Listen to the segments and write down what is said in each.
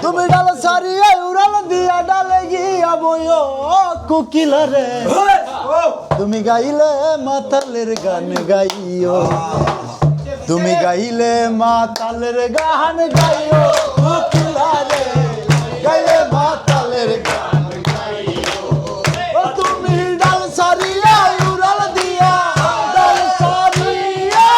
তুমি ডাল সারিয়া উড়াল দিয়া ডালে গিয়া বইও কোকিলা রে তুমি গাইলে মাতালের গান গাইও তুমি গাইলে মাতালের গান গাইও কোকিলা রে গাইলে মাতালের গান গাইও ও তুমি ডাল সারিয়া উড়াল দিয়া ডাল সারিয়া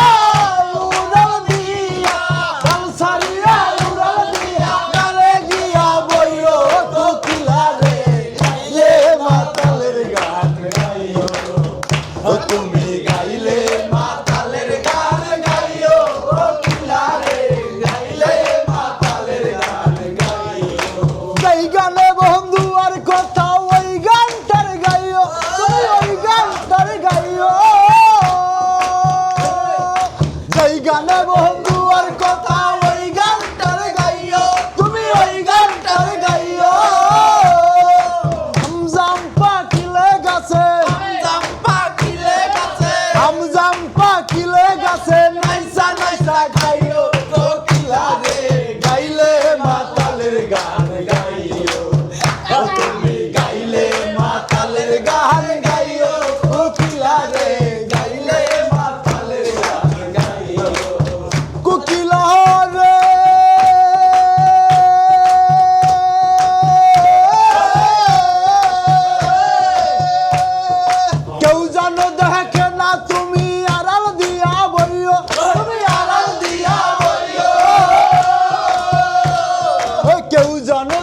উড়াল দিয়া ডাল সারিয়া উড়াল দিয়া ডালে গিয়া বইও কোকিলা রে গাইলে মাতালের গান গাইও ও তুমি গাইলে মাতালের গান গাইও কোকিলা রে গাইলে মাতালের গান গাইও গাই গানে বন্ধু আর কথা ওই গানটার গাইও তুমি ওই গানটার গাইও গাই গানে বন্ধু আর কথা ওই গানটার গাইও তুমি ওই গানটার গাইও আমজাম পাখিলে গাছে আমজাম পাখিলে গাছে নাইসা নাইসা গাইও কোকিলা রে গাইলে মাতালের গান গাইও ও তুমি গাইলে মাতালের গান গাইও কোকিলা রে গাইলে মাতালের গান গাইও কোকিলা রে কেউ জানো দেখে না তুমি আড়াল দিয়া বইও তুমি আড়াল দিয়া বইও কেউ জানো